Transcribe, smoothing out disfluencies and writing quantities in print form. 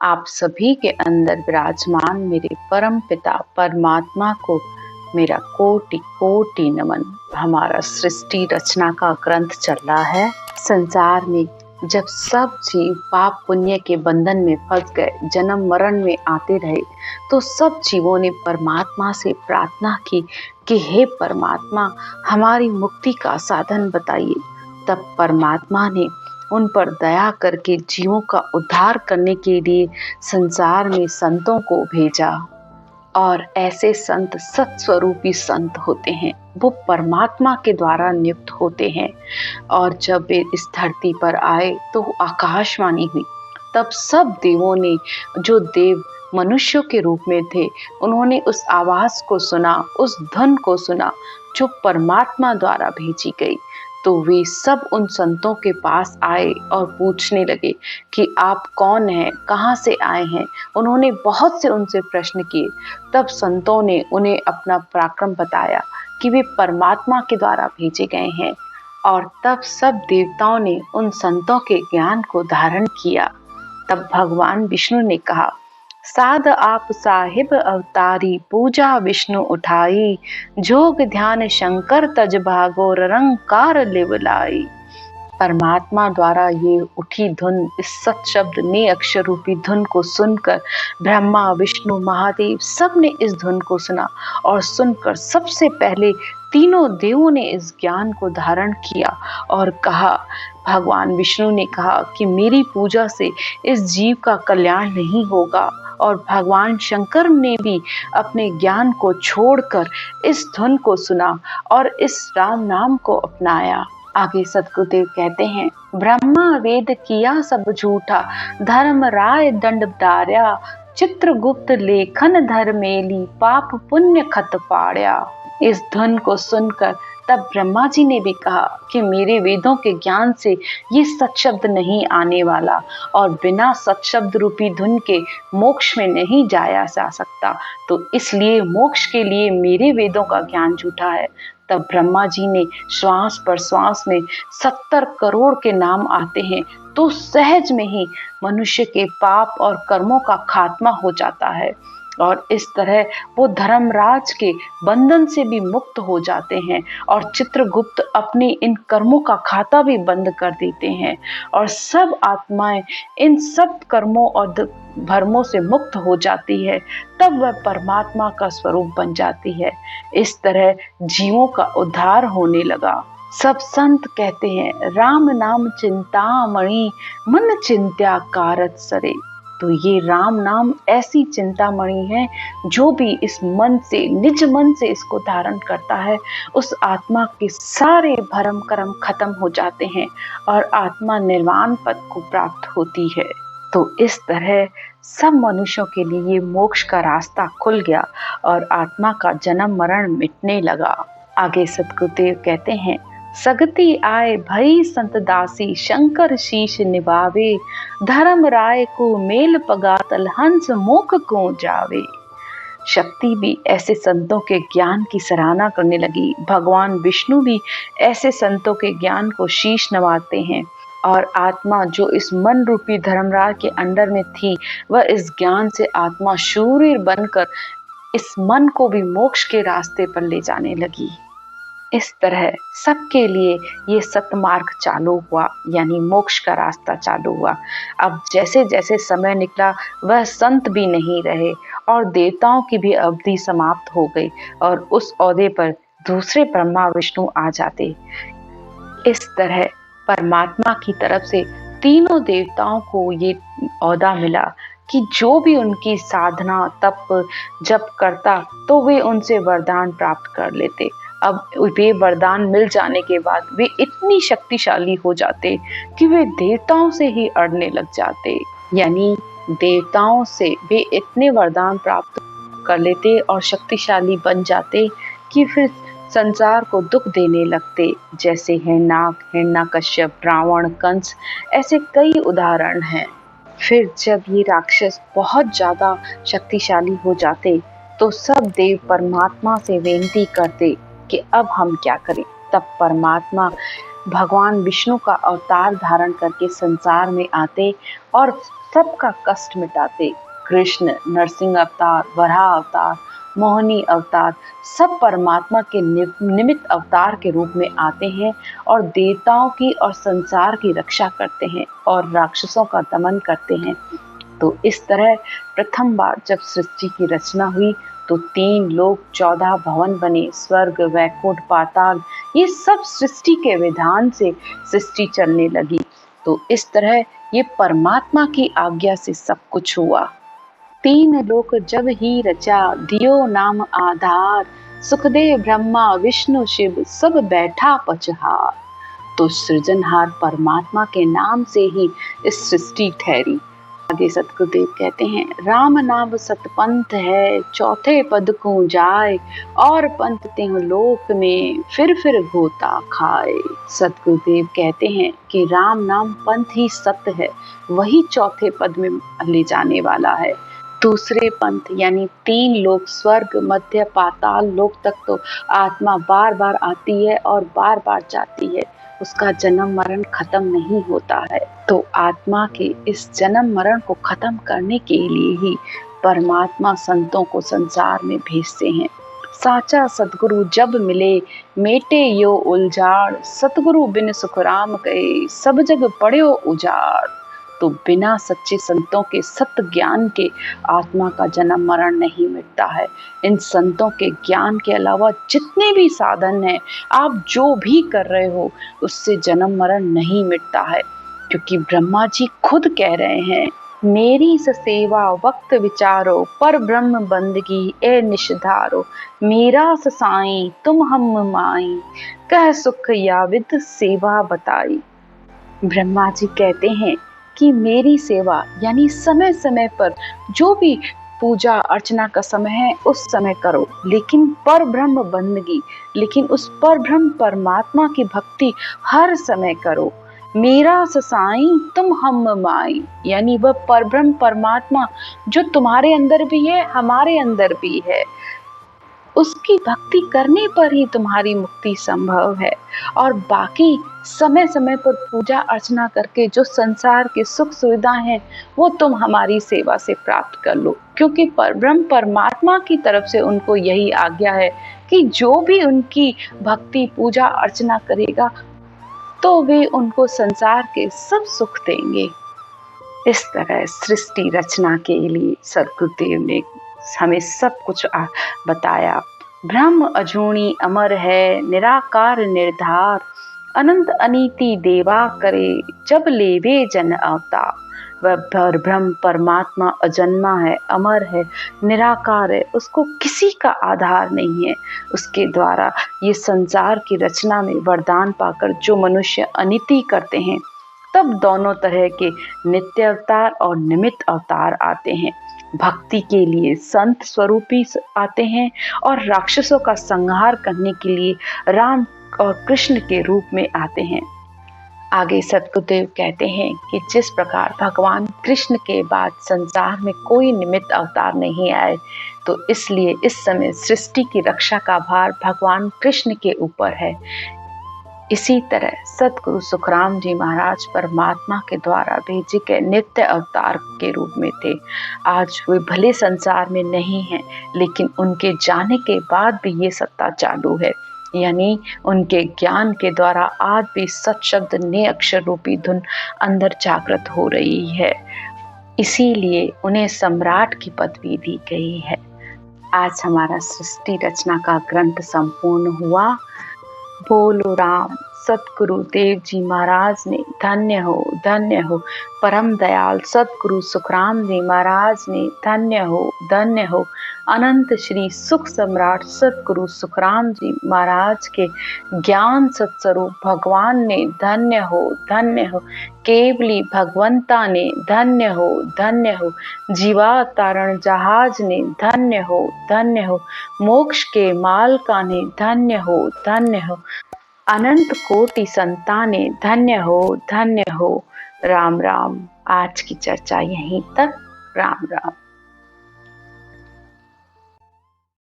आप सभी के अंदर विराजमान मेरे परम पिता परमात्मा को मेरा कोटि कोटि नमन। हमारा सृष्टि रचना का ग्रंथ चल रहा है। संसार में जब सब जीव पाप पुण्य के बंधन में फंस गए, जन्म मरण में आते रहे, तो सब जीवों ने परमात्मा से प्रार्थना की कि हे परमात्मा, हमारी मुक्ति का साधन बताइए। तब परमात्मा ने उन पर दया करके जीवों का उद्धार करने के लिए संसार में संतों को भेजा। और ऐसे संत सत्स्वरूपी संत होते हैं, वो परमात्मा के द्वारा नियुक्त होते हैं। और जब वे इस धरती पर आए तो आकाशवाणी हुई। तब सब देवों ने, जो देव मनुष्यों के रूप में थे, उन्होंने उस आवाज को सुना, उस धुन को सुना जो परमात्मा द्वारा भेजी गई। तो वे सब उन संतों के पास आए और पूछने लगे कि आप कौन हैं, कहाँ से आए हैं। उन्होंने बहुत से उनसे प्रश्न किए। तब संतों ने उन्हें अपना पराक्रम बताया कि वे परमात्मा के द्वारा भेजे गए हैं। और तब सब देवताओं ने उन संतों के ज्ञान को धारण किया। तब भगवान विष्णु ने कहा, साध आप साहिब अवतारी, पूजा विष्णु उठाई, जोग ध्यान शंकर तज भागो, रंकार लिवलाई। परमात्मा द्वारा ये उठी धुन, इस सत शब्द ने अक्षर रूपी धुन को सुनकर ब्रह्मा विष्णु महादेव सब ने इस धुन को सुना। और सुनकर सबसे पहले तीनों देवों ने इस ज्ञान को धारण किया और कहा, भगवान विष्णु ने कहा कि मेरी पूजा से इस जीव का कल्याण नहीं होगा। और भगवान शंकर ने भी अपने ज्ञान को छोड़कर इस धुन को सुना और इस राम नाम को अपनाया। आगे सतगुरुदेव कहते हैं, ब्रह्मा वेद किया सब झूठा, धर्म राय दंड डार्या, चित्रगुप्त लेखन धर्मेली, पाप पुण्य खत पाड़या। इस धुन को सुनकर तब ब्रह्मा जी ने भी कहा कि मेरे वेदों के ज्ञान से ये सत शब्द नहीं आने वाला, और बिना सत शब्द रूपी धुन के मोक्ष में नहीं जाया जा सकता, तो इसलिए मोक्ष के लिए मेरे वेदों का ज्ञान झूठा है। तब ब्रह्मा जी ने श्वास पर श्वास में 70 करोड़ के नाम आते हैं, तो सहज में ही मनुष्य के पाप और कर्मों का खात्मा हो जाता है। और इस तरह वो धर्मराज के बंधन से भी मुक्त हो जाते हैं और चित्रगुप्त अपने इन कर्मों का खाता भी बंद कर देते हैं। और सब आत्माएं इन सब कर्मों और भरमों से मुक्त हो जाती है। तब वह परमात्मा का स्वरूप बन जाती है। इस तरह जीवों का उद्धार होने लगा। सब संत कहते हैं, राम नाम चिंतामणि, मन चिंत्या कारत सरे। तो ये राम नाम ऐसी चिंतामणि है, जो भी इस मन से, निज मन से इसको धारण करता है, उस आत्मा के सारे भरम कर्म खत्म हो जाते हैं और आत्मा निर्वाण पद को प्राप्त होती है। तो इस तरह सब मनुष्यों के लिए ये मोक्ष का रास्ता खुल गया और आत्मा का जन्म मरण मिटने लगा। आगे सतगुरुदेव कहते हैं, सगति आए भई संत दासी, शंकर शीश निभावे, धर्म राय को मेल पगातल, हंस मुख को जावे। शक्ति भी ऐसे संतों के ज्ञान की सराहना करने लगी। भगवान विष्णु भी ऐसे संतों के ज्ञान को शीश नवाते हैं। और आत्मा जो इस मन रूपी धर्मराज के अंडर में थी, वह इस ज्ञान से आत्मा शूर बनकर इस मन को भी मोक्ष के रास्ते पर ले जाने लगी। इस तरह सबके लिए ये सतमार्ग चालू हुआ, यानी मोक्ष का रास्ता चालू हुआ। अब जैसे जैसे समय निकला, वह संत भी नहीं रहे और देवताओं की भी अवधि समाप्त हो गई और उस ओहदे पर दूसरे ब्रह्मा विष्णु आ जाते। इस तरह परमात्मा की तरफ से तीनों देवताओं को ये ओहदा मिला कि जो भी उनकी साधना तप जप करता, तो वे उनसे वरदान प्राप्त कर लेते। अब वे वरदान मिल जाने के बाद वे इतनी शक्तिशाली हो जाते कि वे देवताओं से ही अड़ने लग जाते। यानी देवताओं से वे इतने वरदान प्राप्त कर लेते और शक्तिशाली बन जाते कि फिर संसार को दुख देने लगते। जैसे हिरण्यकश्यप, रावण, कंस, ऐसे कई उदाहरण हैं। फिर जब ये राक्षस बहुत ज्यादा शक्तिशाली हो जाते, तो सब देव परमात्मा से विनती करते कि अब हम क्या करें। तब परमात्मा भगवान विष्णु का अवतार धारण करके संसार में आते और सबका कष्ट मिटाते। कृष्ण नरसिंह अवतार, वराह अवतार, मोहिनी अवतार सब परमात्मा के निमित्त अवतार के रूप में आते हैं और देवताओं की और संसार की रक्षा करते हैं और राक्षसों का दमन करते हैं। तो इस तरह प्रथम बार जब सृष्टि की रचना हुई तो 3 लोक, 14 भवन बने, स्वर्ग, वैकुंठ, पाताल, ये सब सृष्टि के विधान से सृष्टि चलने लगी। तो इस तरह ये परमात्मा की आज्ञा से सब कुछ हुआ। 3 लोक जब ही रचा, दियो नाम आधार, सुखदेव ब्रह्मा विष्णु शिव सब बैठा पचहार। तो सृजनहार परमात्मा के नाम से ही इस सृष्टि ठहरी। आगे सतगुरुदेव कहते हैं, राम नाम सतपंथ है, चौथे पद को जाए, और पंथ तिह लोक में फिर गोता खाए। सतगुरुदेव कहते हैं कि राम नाम पंथ ही सत्य है, वही चौथे पद में ले जाने वाला है। दूसरे पंथ यानी 3 लोक, स्वर्ग, मध्य, पाताल लोक तक तो आत्मा बार बार आती है और बार बार जाती है, उसका जन्म मरण खत्म नहीं होता है। तो आत्मा के इस जन्म मरण को खत्म करने के लिए ही परमात्मा संतों को संसार में भेजते हैं। साचा सतगुरु जब मिले, मेटे यो उलझाड़, सतगुरु बिन सुखराम गए, सब जग पड़्यो उजाड़। तो बिना सच्चे संतों के सत्य ज्ञान के आत्मा का जन्म मरण नहीं मिटता है। इन संतों के ज्ञान के अलावा जितने भी साधन हैं, आप जो भी कर रहे हो उससे जन्म मरण नहीं मिटता है, क्योंकि ब्रह्मा जी खुद कह रहे हैं, मेरी सेवा वक्त विचारो, पर ब्रह्म बंदगी ए निषधारो, मेरा साईं तुम हम माई, कह सुख या विद सेवा बताई। ब्रह्मा जी कहते हैं कि मेरी सेवा यानी समय समय पर जो भी पूजा अर्चना का समय है उस समय करो, लेकिन पर ब्रह्म बंदगी, लेकिन उस पर ब्रह्म परमात्मा की भक्ति हर समय करो। मेरा साईं तुम हम माई, यानी वह पर ब्रह्म परमात्मा जो तुम्हारे अंदर भी है, हमारे अंदर भी है, उसकी भक्ति करने पर ही तुम्हारी मुक्ति संभव है। और बाकी समय समय पर पूजा अर्चना करके जो संसार के सुख सुविधा हैं वो तुम हमारी सेवा से प्राप्त कर लो, क्योंकि परब्रह्म परमात्मा की तरफ से उनको यही आज्ञा है कि जो भी उनकी भक्ति पूजा अर्चना करेगा तो वे उनको संसार के सब सुख देंगे। इस तरह सृष्टि रचना के लिए सद्गुरुदेव ने हमें सब कुछ बताया। ब्रह्म अजूनी अमर है, निराकार निर्धार, अनंत अनीति देवा करे, जब लेवे जन अवतार। वह ब्रह्म परमात्मा अजन्मा है, अमर है, निराकार है, उसको किसी का आधार नहीं है। उसके द्वारा ये संसार की रचना में वरदान पाकर जो मनुष्य अनिति करते हैं, तब दोनों तरह के नित्य अवतार और निमित्त अवतार आते हैं। भक्ति के लिए संत स्वरूपी आते हैं और राक्षसों का संहार करने के लिए राम और कृष्ण के रूप में आते हैं। आगे सतगुरुदेव कहते हैं कि जिस प्रकार भगवान कृष्ण के बाद संसार में कोई निमित्त अवतार नहीं आए, तो इसलिए इस समय सृष्टि की रक्षा का भार भगवान कृष्ण के ऊपर है। इसी तरह सतगुरु सुखराम जी महाराज परमात्मा के द्वारा भेजे गए नित्य अवतार के रूप में थे। आज वे भले संसार में नहीं हैं, लेकिन उनके जाने के बाद भी ये सत्ता चालू है, यानी उनके ज्ञान के द्वारा आज भी सत शब्द ने अक्षर रूपी धुन अंदर जागृत हो रही है। इसीलिए उन्हें सम्राट की पदवी दी गई है। आज हमारा सृष्टि रचना का ग्रंथ संपूर्ण हुआ। बोलो राम। सतगुरु देव जी महाराज ने धन्य हो। परम दयाल सतगुरु सुखराम जी महाराज ने धन्य हो। अनंत श्री सुख सम्राट सतगुरु सुखराम जी महाराज के ज्ञान सत्स्वरूप भगवान ने धन्य हो। केवली भगवंता ने धन्य हो। जीवा तारण जहाज ने धन्य हो। मोक्ष के मालका ने धन्य हो। अनंत कोटि संताने धन्य हो। राम राम। आज की चर्चा यहीं तक। राम राम।